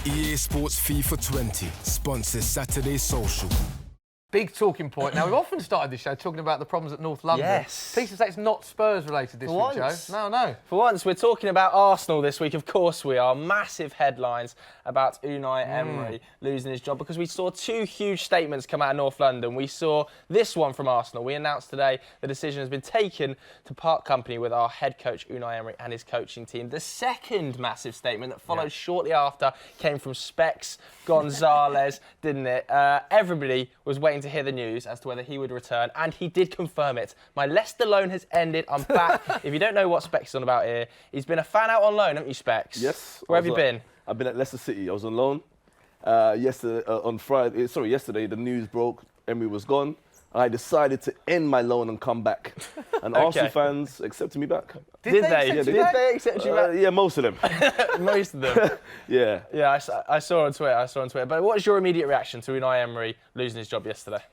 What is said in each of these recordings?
EA Sports FIFA 20 sponsors Saturday Social. Big talking point. Now, we've often started this show talking about the problems at North London. Yes. Please to say it's not Spurs related this week, Joe. No. For once, we're talking about Arsenal this week. Of course we are. Massive headlines about Unai Emery losing his job because we saw two huge statements come out of North London. We saw this one from Arsenal. We announced today the decision has been taken to part company with our head coach Unai Emery and his coaching team. The second massive statement that followed shortly after came from Specs Gonzalez, didn't it? Everybody was waiting to hear the news as to whether he would return, and he did confirm it. My Leicester loan has ended. I'm back. If you don't know what Specs is on about here, he's been a fan out on loan, haven't you, Specs? Yes. Where have you been? I've been at Leicester City. I was on loan. Yesterday the news broke. Emery was gone. I decided to end my loan and come back. And Arsenal fans accepted me back. Did they? Did they accept you back? Yeah, most of them. Most of them. Yeah. Yeah, I saw on Twitter. But what was your immediate reaction to Unai Emery losing his job yesterday?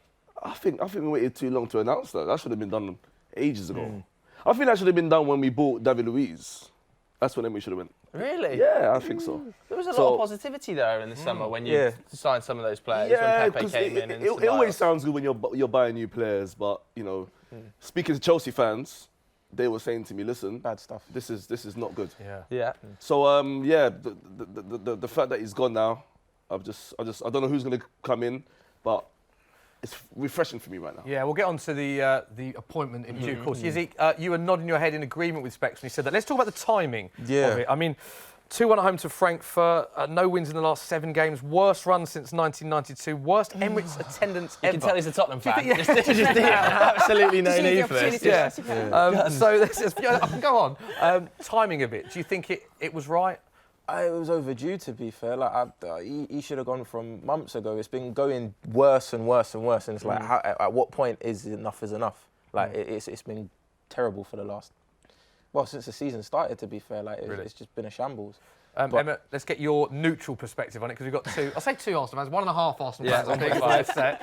I think we waited too long to announce that. That should have been done ages ago. I think that should have been done when we bought David Luiz. That's when Emery should have went. Really? Yeah, I think so. There was a lot of positivity there in the summer when you signed some of those players, when Pepe came in. It always sounds good when you're buying new players, but, you know, speaking to Chelsea fans, they were saying to me, listen, bad stuff. This is not good. Yeah. So the fact that he's gone now, I don't know who's going to come in, but it's refreshing for me right now. Yeah, we'll get on to the appointment in due course. Yizzy, you were nodding your head in agreement with Specs when he said that. Let's talk about the timing of it. I mean, 2-1 at home to Frankfurt, no wins in the last 7 games, worst run since 1992, worst Emirates attendance ever. You can tell he's a Tottenham fan. Just Absolutely no need for this. So I can go on. Timing of it, do you think it was right? It was overdue, to be fair. Like he should have gone from months ago. It's been going worse and worse and worse. And it's like, at what point is enough? Like it's been terrible for the last, since the season started. To be fair, like it's just been a shambles. Emma, let's get your neutral perspective on it because we've got I say two Arsenal fans, 1.5 Arsenal fans. I think.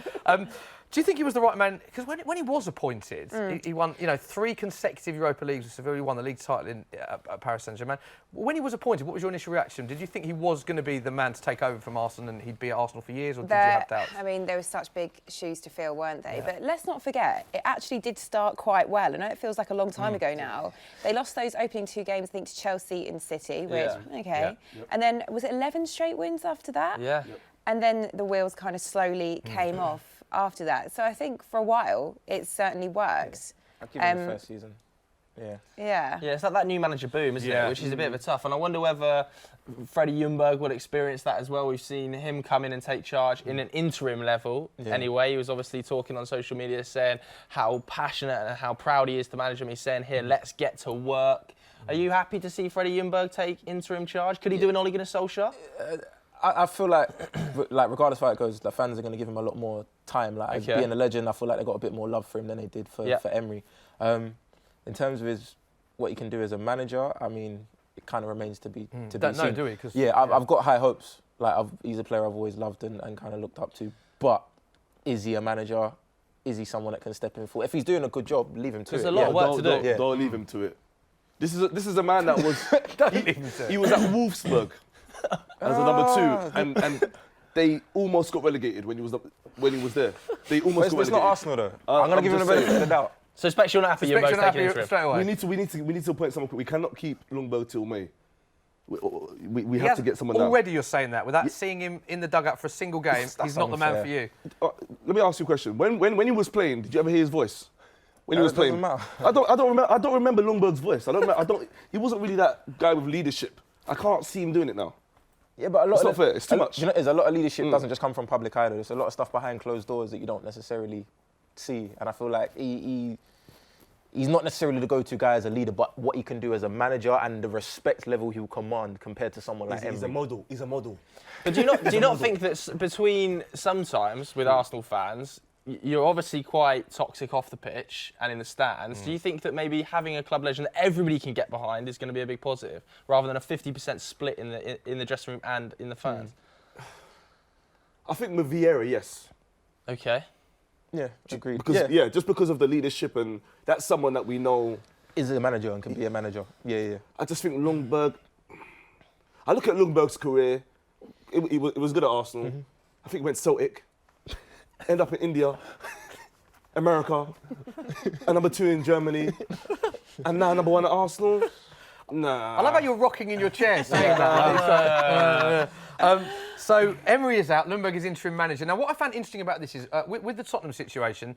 Do you think he was the right man? Because when he was appointed, he won 3 consecutive Europa Leagues with Sevilla. He won the league title at Paris Saint-Germain. When he was appointed, what was your initial reaction? Did you think he was going to be the man to take over from Arsenal and he'd be at Arsenal for years, or did you have doubts? I mean, there were such big shoes to fill, weren't they? Yeah. But let's not forget, it actually did start quite well. I know it feels like a long time ago now. They lost those opening 2 games, I think, to Chelsea and City, which, And then, was it 11 straight wins after that? Yeah. And then the wheels kind of slowly came off after that. So I think for a while, it certainly worked. I'll give him the first season. Yeah, it's like that new manager boom, isn't it? Which is a bit of a tough. And I wonder whether Freddie Ljungberg would experience that as well. We've seen him come in and take charge in an interim level. Anyway, he was obviously talking on social media saying how passionate and how proud he is to manage him. He's saying, here, let's get to work. Are you happy to see Freddie Ljungberg take interim charge? Could he do an Ole Gunnar Solskjaer? I feel like regardless of how it goes, the fans are going to give him a lot more time. Like being a legend, I feel like they got a bit more love for him than they did for Emery. In terms of what he can do as a manager, I mean, it kind of remains to be seen. No, do we? I've got high hopes. Like he's a player I've always loved and kind of looked up to. But is he a manager? Is he someone that can step in for? If he's doing a good job, leave him to it. There's a lot of work to do. Don't leave him to it. This is a man that was he was at Wolfsburg as a number 2, and they almost got relegated when he was there. They almost got relegated. It's not Arsenal though. I'm going to give him the benefit of the doubt. So Specs, you're not happy you're both taking interim? Straight away. We need to appoint someone. We cannot keep Ljungberg till May. We have to get someone now. Already you're saying that without seeing him in the dugout for a single game. He's not the man for you. Let me ask you a question. When he was playing, did you ever hear his voice? When he was playing, I don't remember Ljungberg's voice. He wasn't really that guy with leadership. I can't see him doing it now. Yeah, but it's not fair. It's too much. You know, there's a lot of leadership doesn't just come from public either. There's a lot of stuff behind closed doors that you don't necessarily see. And I feel like he's not necessarily the go-to guy as a leader, but what he can do as a manager and the respect level he will command compared to someone like Emery. He's a model. But do you not think that between sometimes with Arsenal fans, you're obviously quite toxic off the pitch and in the stands. Do you think that maybe having a club legend that everybody can get behind is going to be a big positive, rather than a 50% split in the dressing room and in the fans? I think with Vieira, yes. Okay. Yeah, agreed. Because, just because of the leadership, and that's someone that we know is a manager and can be a manager. Yeah. I just think Ljungberg. I look at Ljungberg's career. It was good at Arsenal. I think he went Celtic, end up in India, America, and number 2 in Germany, and now number 1 at Arsenal. Nah. I love how you're rocking in your chair saying that. So Emery is out, Ljungberg is interim manager. Now, what I found interesting about this is, with the Tottenham situation,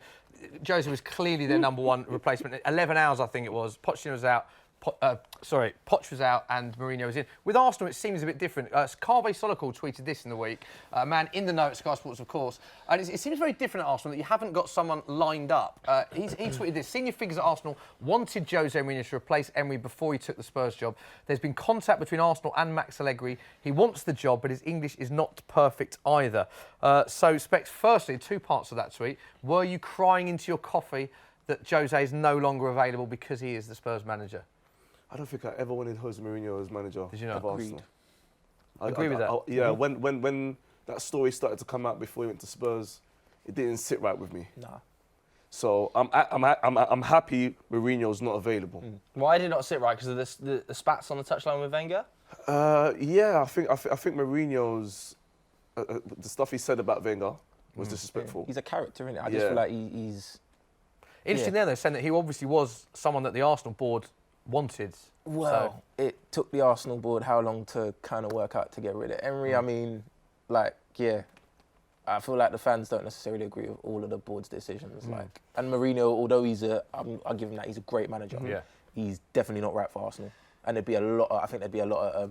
Jose was clearly their number 1 replacement. 11 hours, I think it was. Pochettino was out. Poch was out and Mourinho was in. With Arsenal, it seems a bit different. Carve Solokal tweeted this in the week, a man in the know at Sky Sports, of course, and it seems very different at Arsenal that you haven't got someone lined up. He tweeted this: senior figures at Arsenal wanted Jose Mourinho to replace Emery before he took the Spurs job. There's been contact between Arsenal and Max Allegri. He wants the job, but his English is not perfect either. So, Specs, firstly, 2 parts of that tweet. Were you crying into your coffee that Jose is no longer available because he is the Spurs manager? I don't think I ever wanted Jose Mourinho as manager Did you not? of Arsenal. Agree with that? Yeah, when that story started to come out before he went to Spurs, it didn't sit right with me. Nah. So I'm happy Mourinho's not available. Why did it not sit right? Because of the spats on the touchline with Wenger? Yeah, I think Mourinho's the stuff he said about Wenger was disrespectful. He's a character, innit? I just feel like he's... Interesting there, though, saying that he obviously was someone that the Arsenal board wanted. Well, it took the Arsenal board how long to kind of work out to get rid of Emery? I mean, like, yeah, I feel like the fans don't necessarily agree with all of the board's decisions. Like, and Mourinho, although I'll give him that, he's a great manager. Yeah. He's definitely not right for Arsenal. And there'd be a lot of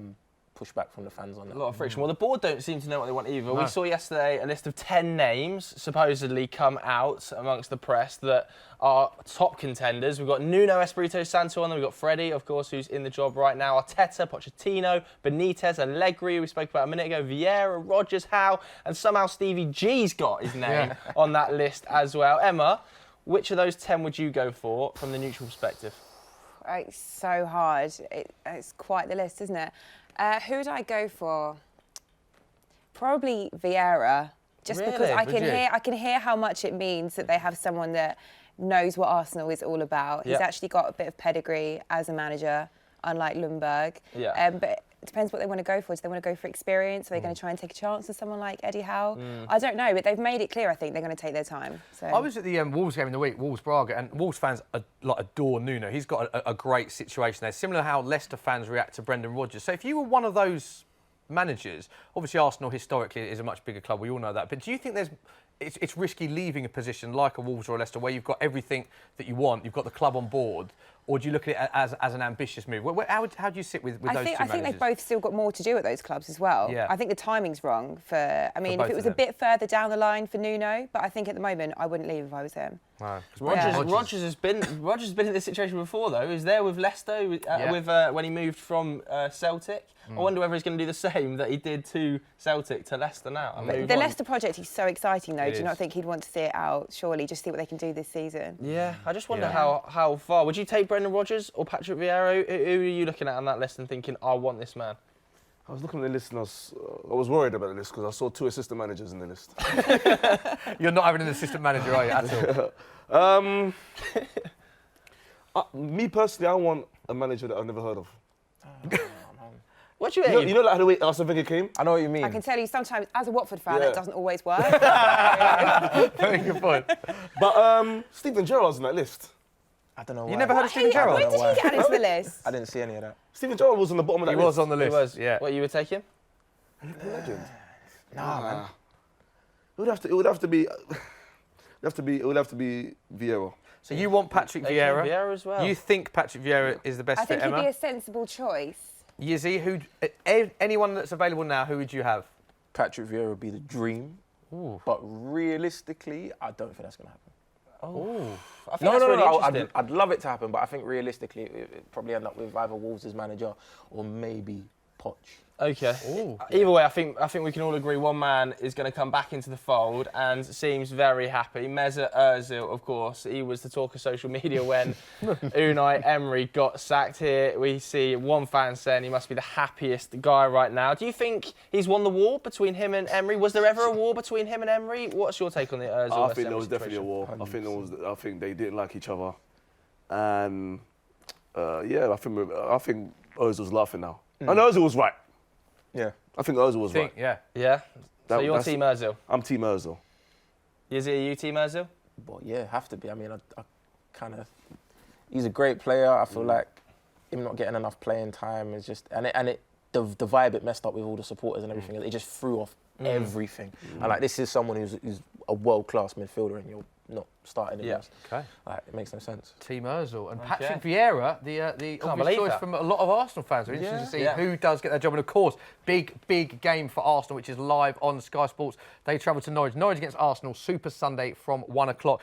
pushback from the fans on that. A lot of friction. Well, the board don't seem to know what they want either. No. We saw yesterday a list of 10 names supposedly come out amongst the press that are top contenders. We've got Nuno Espirito Santo on there. We've got Freddie, of course, who's in the job right now. Arteta, Pochettino, Benitez, Allegri, we spoke about a minute ago, Vieira, Rodgers, Howe, and somehow Stevie G's got his name on that list as well. Emma, which of those 10 would you go for from the neutral perspective? It's so hard. It's quite the list, isn't it? Who would I go for? Probably Vieira, just Really? because I can hear how much it means that they have someone that knows what Arsenal is all about. He's actually got a bit of pedigree as a manager, unlike Ljungberg. Yeah. But it depends what they want to go for. Do they want to go for experience? Are they going to try and take a chance on someone like Eddie Howe? I don't know, but they've made it clear, I think, they're going to take their time. So. I was at the Wolves game in the week, Wolves-Braga, and Wolves fans adore Nuno. He's got a great situation there, similar to how Leicester fans react to Brendan Rodgers. So if you were one of those managers, obviously Arsenal historically is a much bigger club, we all know that, but do you think it's risky leaving a position like a Wolves or a Leicester where you've got everything that you want, you've got the club on board, or do you look at it as an ambitious move? How do you sit with those two managers? I think they've both still got more to do at those clubs as well. Yeah. I think the timing's wrong if it was a bit further down the line for Nuno, but I think at the moment I wouldn't leave if I was him. No. Rodgers has been in this situation before though. He was there with Leicester when he moved from Celtic. I wonder whether he's going to do the same that he did to Celtic to Leicester now. The Leicester project is so exciting though. Do you not think he'd want to see it out? Surely, just see what they can do this season. Yeah, I just wonder how far. Would you take Brendan Rodgers or Patrick Vieira? Who are you looking at on that list and thinking, I want this man? I was looking at the list and I was worried about the list because I saw 2 assistant managers in the list. You're not having an assistant manager, are you, at all? Me personally, I want a manager that I've never heard of. What do you mean? You know like the way Arsene Wenger came? I know what you mean. I can tell you sometimes, as a Watford fan, that doesn't always work. Very good point. But Steven Gerrard's on that list. I don't know why. You never heard of Steven Gerrard? When did he get into the list? I didn't see any of that. Steven Gerrard was on the bottom of that list. He was on the list. He was. Yeah. What, you would take him? Legend. Nah, man. It would have to be Vieira. So you want Patrick Vieira? Vieira as well. You think Patrick Vieira is the best I think fit, Emma? he'd be a sensible choice. Yizzy, anyone that's available now, who would you have? Patrick Vieira would be the dream. Ooh. But realistically, I don't think that's going to happen. Oh. I think that's really interesting. I'd love it to happen, but I think realistically, it'd probably end up with either Wolves as manager or maybe Poch. Okay. Ooh. Either way, I think we can all agree one man is going to come back into the fold and seems very happy. Mesut Ozil, of course, he was the talk of social media when Unai Emery got sacked. Here we see one fan saying he must be the happiest guy right now. Do you think he's won the war between him and Emery? Was there ever a war between him and Emery? What's your take on the Ozil? I think there was definitely a war. I think they didn't like each other, and I think Ozil's laughing now. And Ozil was right. Yeah. I think Ozil was right. Yeah. Yeah. So you're that's- Team Ozil. I'm Team Ozil. Yizzy, are you Team Ozil? Well, yeah, have to be. I mean, I kind of. He's a great player. I feel like him not getting enough playing time is just the vibe it messed up with all the supporters and everything. It just threw off everything. And like this is someone who's a world-class midfielder, and you're not starting him. Yeah. Okay. Like, it makes no sense. Team Ozil and Patrick Vieira, the obvious choice from a lot of Arsenal fans. We're interested to see who does get that job. And of course, big game for Arsenal, which is live on Sky Sports. They travel to Norwich. Norwich against Arsenal, Super Sunday from 1 o'clock.